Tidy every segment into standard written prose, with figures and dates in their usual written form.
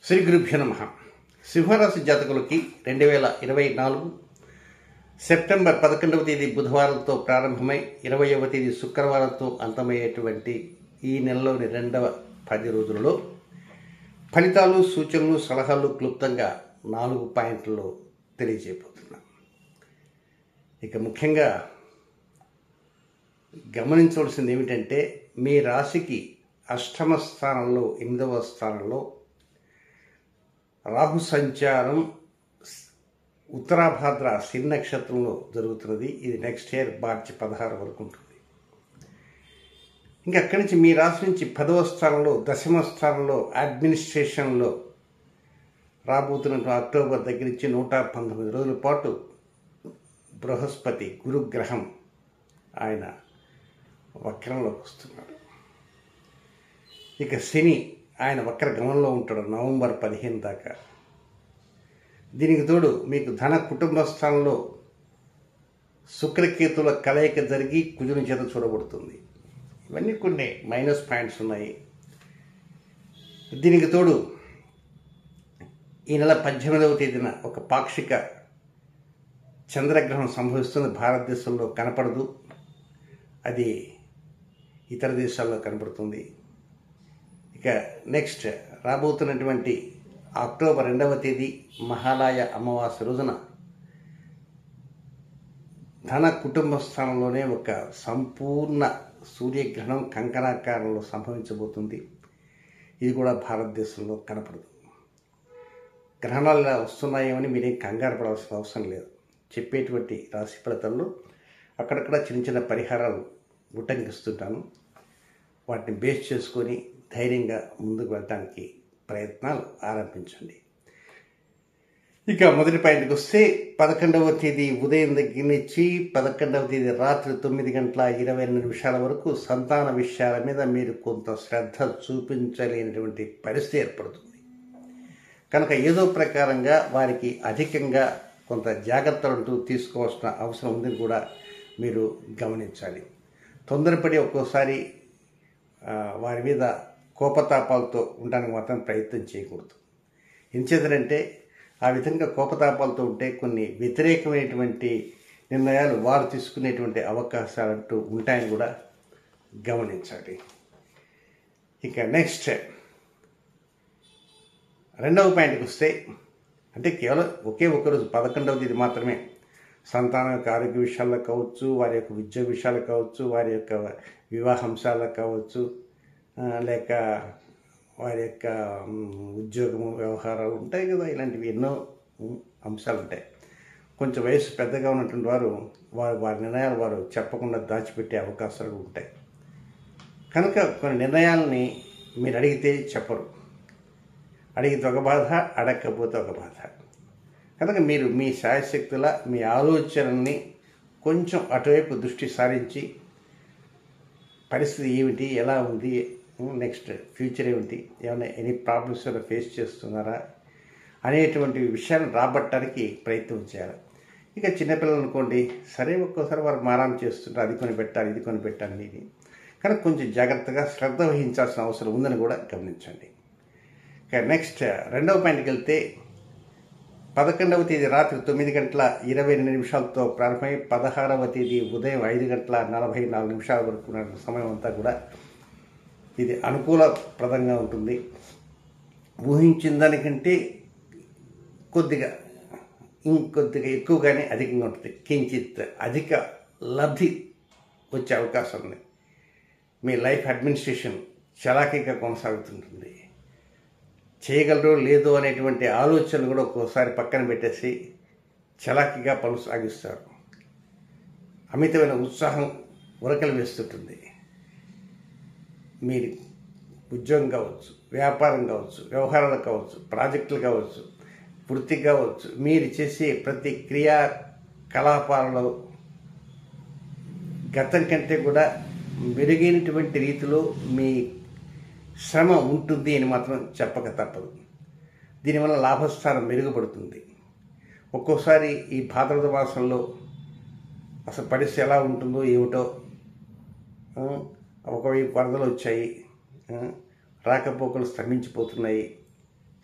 శ్రీ గురుభ్యో నమః. సింహరాశి జాతకులకి 2024 సెప్టెంబర్ 11వ తేదీ బుధవారంతో ప్రారంభమై 20వ తేదీ శుక్రవారంతో అంతమయ్యేటువంటి ఈ నెలలోని రెండవ 10 రోజులలో ఫలితాలు, సూచనలు, సలహాలు క్లుప్తంగా 4 పాయింట్లలో తెలియజేయబోతున్నాం. ఇక ముఖ్యంగా గమనించవలసింది ఏమిటంటే, మీ రాశికి అష్టమ స్థానంలో 8వ స్థానంలో రాహు సంచారం ఉత్తరాభాద్ర శని నక్షత్రంలో జరుగుతున్నది. ఇది నెక్స్ట్ ఇయర్ మార్చి 16 వరకు ఉంటుంది. ఇంకా అక్కడి నుంచి మీ రాశి నుంచి 10వ స్థానంలో, దశమ స్థానంలో అడ్మినిస్ట్రేషన్లో రాబోతున్న అక్టోబర్ దగ్గర నుంచి 119 రోజుల పాటు బృహస్పతి గురుగ్రహం ఆయన వక్రంలోకి వస్తున్నాడు. ఇక శని ఆయన వక్ర గమనంలో ఉంటాడు నవంబర్ 15 దాకా. దీనికి తోడు మీకు ధన కుటుంబ స్థానంలో శుక్రకేతుల కలయిక జరిగి కుజుని చేత చూడబడుతుంది. ఇవన్నీ కొన్ని మైనస్ పాయింట్స్ ఉన్నాయి. దీనికి తోడు ఈ నెల 18వ తేదీన ఒక పాక్షిక చంద్రగ్రహణం సంభవిస్తుంది. భారతదేశంలో కనపడదు, అది ఇతర దేశాల్లో కనపడుతుంది. ఇక నెక్స్ట్ రాబోతున్నటువంటి అక్టోబర్ 2వ తేదీ మహాలయ అమావాస్య రోజున ధన కుటుంబ స్థానంలోనే ఒక సంపూర్ణ సూర్యగ్రహణం కంకణాకారంలో సంభవించబోతుంది. ఇది కూడా భారతదేశంలో కనపడదు. గ్రహణాలు ఇలా వస్తున్నాయేమని మీరేం కంగారు పడాల్సిన అవసరం లేదు. చెప్పేటువంటి రాశి ఫలితాల్లో అక్కడక్కడ చిన్న చిన్న పరిహారాలు ఉటంకిస్తుంటాను. వాటిని బేస్ చేసుకొని ధైర్యంగా ముందుకు వెళ్ళడానికి ప్రయత్నాలు ఆరంభించండి. ఇక మొదటి పాయింట్కి వస్తే, 11వ తేదీ ఉదయం దగ్గర నుంచి 11వ తేదీ రాత్రి 9:22 వరకు సంతాన విషయాల మీద మీరు కొంత శ్రద్ధ చూపించలేనటువంటి పరిస్థితి ఏర్పడుతుంది. కనుక ఏదో ప్రకారంగా వారికి అధికంగా కొంత జాగ్రత్తలు తీసుకోవాల్సిన అవసరం ఉందని కూడా మీరు గమనించాలి. తొందరపడి ఒక్కోసారి వారి మీద కోపతాపాలతో ఉండడానికి మాత్రం ప్రయత్నం చేయకూడదు. ఎంచేతంటే ఆ విధంగా కోపతాపాలతో ఉంటే కొన్ని వ్యతిరేకమైనటువంటి నిర్ణయాలు వారు తీసుకునేటువంటి అవకాశాలంటూ ఉంటాయని కూడా గమనించాలి. ఇక నెక్స్ట్ రెండవ పాయింట్కి వస్తే, అంటే కేవలం ఒకే రోజు 11వ తేదీ మాత్రమే సంతానం యొక్క ఆరోగ్య విషయాల్లో కావచ్చు, వారి యొక్క ఉద్యోగ విషయాలు కావచ్చు, వారి యొక్క వివాహాంశాలకు కావచ్చు, లేక వారి యొక్క ఉద్యోగము వ్యవహారాలు ఉంటాయి కదా, ఇలాంటివి ఎన్నో అంశాలు ఉంటాయి. కొంచెం వయసు పెద్దగా ఉన్నటువంటి వారి నిర్ణయాలు వారు చెప్పకుండా దాచిపెట్టే అవకాశాలు ఉంటాయి. కనుక కొన్ని నిర్ణయాలని మీరు అడిగితే చెప్పరు. అడిగితే ఒక బాధ, అడగకపోతే ఒక బాధ. కనుక మీరు మీ శాయశక్తుల మీ ఆలోచనల్ని కొంచెం అటువైపు దృష్టి సారించి పరిస్థితి ఏమిటి, ఎలా ఉంది, నెక్స్ట్ ఫ్యూచర్ ఏమిటి, ఏమైనా ఎనీ ప్రాబ్లమ్స్ ఏమైనా ఫేస్ చేస్తున్నారా అనేటువంటి విషయాన్ని రాబట్టడానికి ప్రయత్నం చేయాలి. ఇక చిన్నపిల్లలు అనుకోండి, సరే ఒక్కోసారి వారు మారాం చేస్తుంటారు, అది కొని పెట్టాలి, ఇది కొని పెట్టాలి అనేది. కానీ కొంచెం జాగ్రత్తగా శ్రద్ధ వహించాల్సిన అవసరం ఉందని కూడా గమనించండి. ఇక నెక్స్ట్ రెండవ పాయింట్కి వెళ్తే, 11వ తేదీ రాత్రి 9:28 ప్రారంభమై 16వ తేదీ ఉదయం 5:44 వరకు ఉన్న సమయం అంతా కూడా ఇది అనుకూలప్రదంగా ఉంటుంది. ఊహించిన దానికంటే ఇంకొద్దిగా ఎక్కువగానే అధికంగా ఉంటుంది. కించిత్ అధిక లబ్ధి వచ్చే అవకాశం ఉంది. మీ లైఫ్ అడ్మినిస్ట్రేషన్ చలాకీగా కొనసాగుతుంటుంది. చేయగలరో లేదో అనేటువంటి ఆలోచనలు కూడా ఒక్కోసారి పక్కన పెట్టేసి చలాకీగా పనులు సాగిస్తారు. అమితమైన ఉత్సాహం ఉరకలు వేస్తుంటుంది. మీరు ఉద్యోగం కావచ్చు, వ్యాపారం కావచ్చు, వ్యవహారాలు కావచ్చు, ప్రాజెక్టులు కావచ్చు, వృత్తి కావచ్చు, మీరు చేసే ప్రతి క్రియాకలాపాలలో గతం కంటే కూడా మెరుగైనటువంటి రీతిలో మీ శ్రమ ఉంటుంది అని మాత్రం చెప్పక తప్పదు. దీనివల్ల లాభస్థానం మెరుగుపడుతుంది. ఒక్కోసారి ఈ భాద్రపద మాసంలో అసలు పరిస్థితి ఎలా ఉంటుందో ఏమిటో, ఒకవైపు వరదలు వచ్చాయి, రాకపోకలు స్తంభించిపోతున్నాయి,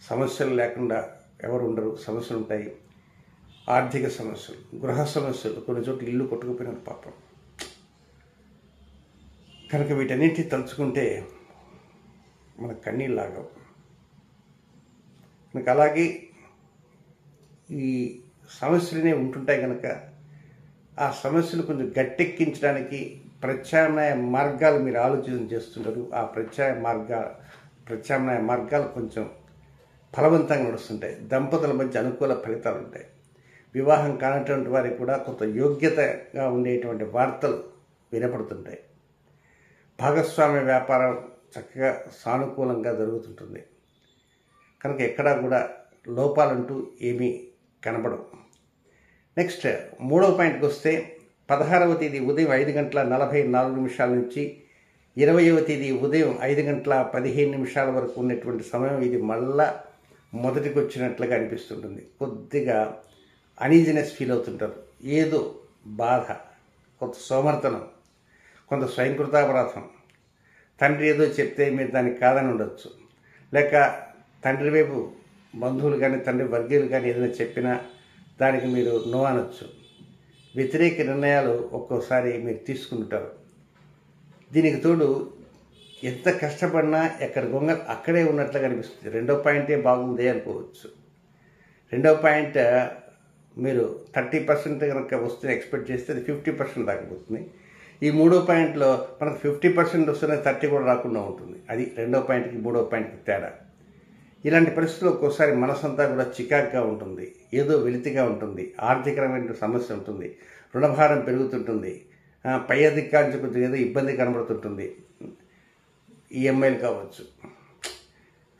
సమస్యలు లేకుండా ఎవరు ఉండరు, సమస్యలు ఉంటాయి. ఆర్థిక సమస్యలు, గృహ సమస్యలు, కొన్ని చోట్ల ఇల్లు కొట్టుకుపోయినారు పాపం. కనుక వీటన్నింటినీ తలుచుకుంటే మన కన్నీళ్ళు లాగవు. మనకు అలాగే ఈ సమస్యలనే ఉంటుంటాయి కనుక ఆ సమస్యలు కొంచెం గట్టెక్కించడానికి ప్రత్యామ్నాయ మార్గాలు మీరు ఆలోచన చేస్తుంటారు. ఆ ప్రత్యామ్నాయ మార్గాలు కొంచెం ఫలవంతంగా నడుస్తుంటాయి. దంపతుల మధ్య అనుకూల ఫలితాలు ఉంటాయి. వివాహం కానటువంటి వారికి కూడా కొంత యోగ్యతగా ఉండేటువంటి వార్తలు వినపడుతుంటాయి. భాగస్వామ్య వ్యాపారం చక్కగా సానుకూలంగా జరుగుతుంటుంది. కనుక ఎక్కడా కూడా లోపాలంటూ ఏమీ కనపడవు. నెక్స్ట్ 3వ పాయింట్కి వస్తే 16వ తేదీ ఉదయం 5:44 నుంచి 20వ తేదీ ఉదయం 5:15 వరకు ఉన్నటువంటి సమయం ఇది మళ్ళా మొదటికి వచ్చినట్లుగా అనిపిస్తుంటుంది. కొద్దిగా అనీజినెస్ ఫీల్ అవుతుంటారు. ఏదో బాధ, కొంత సోమర్తనం, కొంత స్వయంకృతాపరాధం. తండ్రి ఏదో చెప్తే మీరు దానికి కాదని ఉండొచ్చు, లేక తండ్రి వైపు బంధువులు కానీ తండ్రి వర్గీయులు కానీ ఏదైనా చెప్పినా దానికి మీరు నో అనొచ్చు. వ్యతిరేక నిర్ణయాలు ఒక్కోసారి మీరు తీసుకుంటారు. దీనికి తోడు ఎంత కష్టపడినా ఎక్కడ గొంగ అక్కడే ఉన్నట్లుగా అనిపిస్తుంది. 2వ పాయింటే బాగుంది అనుకోవచ్చు. 2వ పాయింట్ మీరు 30% కనుక వస్తే ఎక్స్పెక్ట్ చేస్తే అది 50% దాకపోతుంది. ఈ 3వ పాయింట్లో మనకు 50% వస్తేనే 30 కూడా రాకుండా ఉంటుంది. అది 2వ పాయింట్కి 3వ పాయింట్కి తేడా. ఇలాంటి పరిస్థితుల్లో ఒక్కోసారి మనసంతా కూడా చికాకుగా ఉంటుంది, ఏదో వెలితిగా ఉంటుంది, ఆర్థికమైన సమస్య ఉంటుంది, రుణభారం పెరుగుతుంటుంది, పై అధికారించి కొంచెం ఏదో ఇబ్బంది కనబడుతుంటుంది. ఈఎంఐలు కావచ్చు.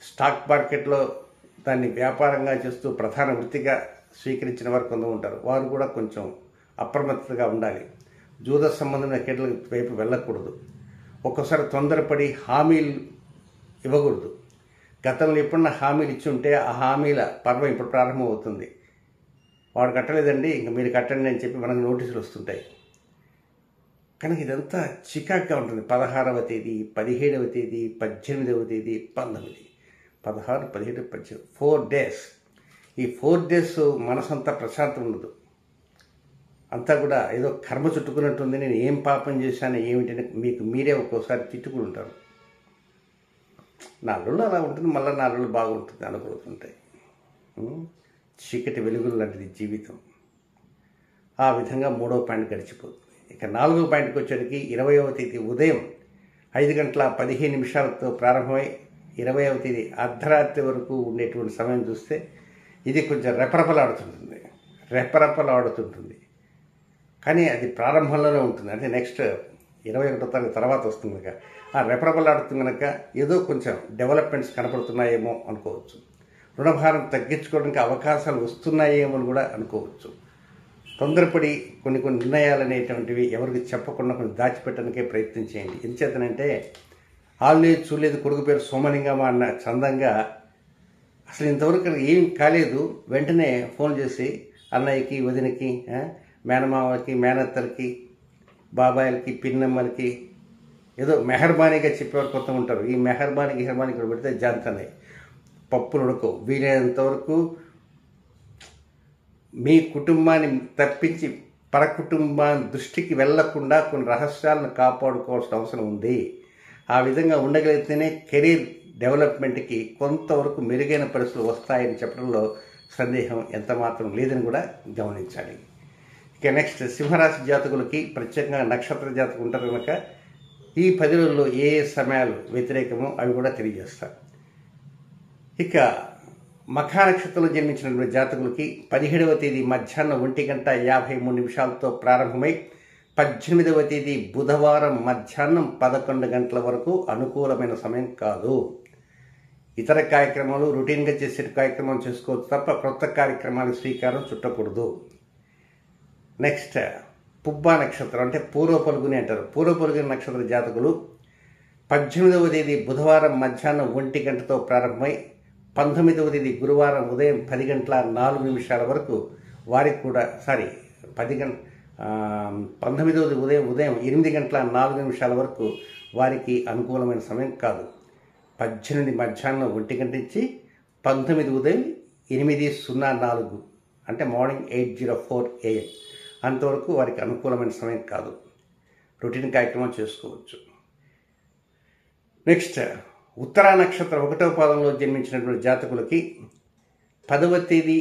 స్టాక్ మార్కెట్లో దాన్ని వ్యాపారంగా చేస్తూ ప్రధాన వృత్తిగా స్వీకరించిన వారు కొందరు ఉంటారు. వారు కూడా కొంచెం అప్రమత్తతగా ఉండాలి. జూద సంబంధమైన కేటల వైపు వెళ్ళకూడదు. ఒక్కోసారి తొందరపడి హామీలు ఇవ్వకూడదు. గతంలో ఎప్పుడన్నా హామీలు ఇచ్చి ఉంటే ఆ హామీల పర్వం ఇప్పుడు ప్రారంభమవుతుంది. వాడు కట్టలేదండి, ఇంక మీరు కట్టండి అని చెప్పి మనకు నోటీసులు వస్తుంటాయి. కనుక ఇదంతా చికాక్గా ఉంటుంది. 16వ తేదీ, 17వ తేదీ, 18వ తేదీ, 19, 16, 17, 18 4 days. ఈ 4 days మనసంతా ప్రశాంతం ఉండదు. అంతా కూడా ఏదో కర్మ చుట్టుకున్నట్టుంది. నేను ఏం పాపం చేశాను ఏమిటని మీకు మీరే ఒక్కోసారి తిట్టుకుని ఉంటారు. 4 రోజులు అలా ఉంటుంది, మళ్ళీ 4 రోజులు బాగుంటుంది, అనుకుంటుంటాయి. చీకటి వెలుగులు లాంటిది జీవితం. ఆ విధంగా 3వ పాయింట్ గడిచిపోతుంది. ఇక 4వ పాయింట్కి వచ్చేటికి 20వ తేదీ ఉదయం 5:15 ప్రారంభమై 20వ తేదీ అర్ధరాత్రి వరకు ఉండేటువంటి సమయం చూస్తే ఇది కొంచెం రెపరెపలాడుతుంటుంది. కానీ అది ప్రారంభంలోనే ఉంటుంది. అంటే నెక్స్ట్ 21వ తారీఖు తర్వాత వస్తుంది కనుక ఆ రెపరెపలాడుతుంది కనుక ఏదో కొంచెం డెవలప్మెంట్స్ కనపడుతున్నాయేమో అనుకోవచ్చు. రుణభారం తగ్గించుకోవడానికి అవకాశాలు వస్తున్నాయేమో అని కూడా అనుకోవచ్చు. తొందరపడి కొన్ని నిర్ణయాలు అనేటువంటివి ఎవరికి చెప్పకుండా కొన్ని దాచిపెట్టడానికే ప్రయత్నం చేయండి. ఎందుచేతనంటే ఆల్లేదు చూడలేదు కొడుకు పేరు సోమలింగమ్మ అన్న చందంగా అసలు ఇంతవరకు ఏం కాలేదు, వెంటనే ఫోన్ చేసి అన్నయ్యకి, వదినకి, మేనమామలకి, మేనత్తలకి, బాబాయిలకి, పిన్నమ్మలకి ఏదో మెహర్బానీగా చెప్పేవారు కొత్త ఉంటారు. ఈ మెహర్బానీకి ఇక్కడ పెడితే జాంతనే పప్పులు ఉడకవు. వీలైనంతవరకు మీ కుటుంబాన్ని తప్పించి పరకుటుంబాన్ని దృష్టికి వెళ్లకుండా కొన్ని రహస్యాలను కాపాడుకోవాల్సిన అవసరం ఉంది. ఆ విధంగా ఉండగలిగితేనే కెరీర్ డెవలప్మెంట్కి కొంతవరకు మెరుగైన పరిస్థితులు వస్తాయని చెప్పడంలో సందేహం ఎంత మాత్రం లేదని కూడా గమనించాలి. ఇక నెక్స్ట్ సింహరాశి జాతకులకి ప్రత్యేకంగా నక్షత్ర జాతకులు ఉంటారు కనుక ఈ 10 రోజుల్లో ఏ సమయాలు వ్యతిరేకమో అవి కూడా తెలియజేస్తారు. ఇక మఖా నక్షత్రంలో జన్మించినటువంటి జాతకులకి 17వ తేదీ మధ్యాహ్నం 1:53 ప్రారంభమై 18వ తేదీ బుధవారం మధ్యాహ్నం 11 గంటల వరకు అనుకూలమైన సమయం కాదు. ఇతర కార్యక్రమాలు రొటీన్గా చేసే కార్యక్రమాలు చేసుకోవచ్చు తప్ప కొత్త కార్యక్రమాలకు శ్రీకారం చుట్టకూడదు. నెక్స్ట్ పుబ్బా నక్షత్రం అంటే పూర్వ పలుగుని అంటారు. పూర్వ పలుగుని నక్షత్ర జాతకులు 18వ తేదీ బుధవారం మధ్యాహ్నం 1 గంటతో ప్రారంభమై 19వ తేదీ గురువారం ఉదయం 10:04 వరకు వారికి కూడా 19వ ఉదయం 8:04 వరకు వారికి అనుకూలమైన సమయం కాదు. 18 మధ్యాహ్నం 1 గంట నుంచి 19 ఉదయం 8:04 అంటే మార్నింగ్ 8:04 AM అంతవరకు వారికి అనుకూలమైన సమయం కాదు. రొటీన్ కార్యక్రమం చేసుకోవచ్చు. నెక్స్ట్, ఉత్తరా నక్షత్రం 1వ పాదంలో జన్మించినటువంటి జాతకులకి 10వ తేదీ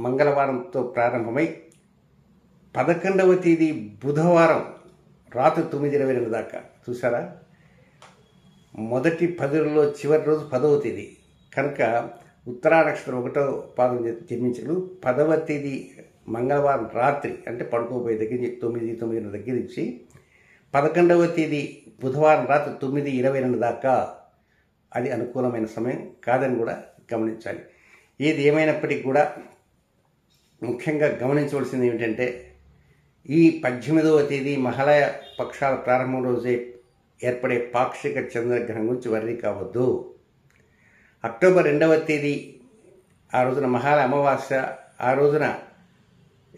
మంగళవారంతో ప్రారంభమై 11వ తేదీ బుధవారం రాత్రి 9:22 దాకా. చూసారా, మొదటి 10 రోజుల్లో చివరి రోజు 10వ తేదీ కనుక ఉత్తరా నక్షత్రం 1వ పాదం జన్మించిన 10వ తేదీ మంగళవారం రాత్రి అంటే పడుకోబోయే దగ్గర 9:09 దగ్గర నుంచి 11వ తేదీ బుధవారం రాత్రి 9:22 దాకా అది అనుకూలమైన సమయం కాదని కూడా గమనించాలి. ఏది ఏమైనప్పటికీ కూడా ముఖ్యంగా గమనించవలసింది ఏమిటంటే, ఈ 18వ తేదీ మహాలయ పక్షాల ప్రారంభం రోజే ఏర్పడే పాక్షిక చంద్రగ్రహణం గురించి వర్రీ కావద్దు. అక్టోబర్ 2వ తేదీ ఆ రోజున మహాలయ అమావాస్య, ఆ రోజున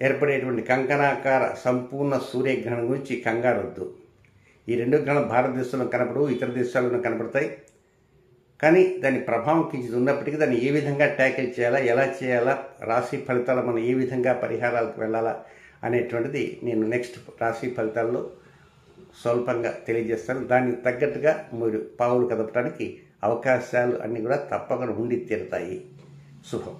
ఏర్పడేటువంటి కంకణాకార సంపూర్ణ సూర్యగ్రహణం గురించి కంగారొద్దు. ఈ 2 గ్రహణాలు భారతదేశంలో కనపడవు, ఇతర దేశాల్లో కనపడతాయి. కానీ దాని ప్రభావం కించిది ఉన్నప్పటికీ దాన్ని ఏ విధంగా ట్యాకిల్ చేయాలా, ఎలా చేయాలా, రాశి ఫలితాలు మనం ఏ విధంగా పరిహారాలకు వెళ్ళాలా అనేటువంటిది నేను నెక్స్ట్ రాశి ఫలితాల్లో స్వల్పంగా తెలియజేస్తాను. దానికి తగ్గట్టుగా మీరు పావులు కదపడానికి అవకాశాలు అన్నీ కూడా తప్పకుండా ఉండి తీరుతాయి. శుభం.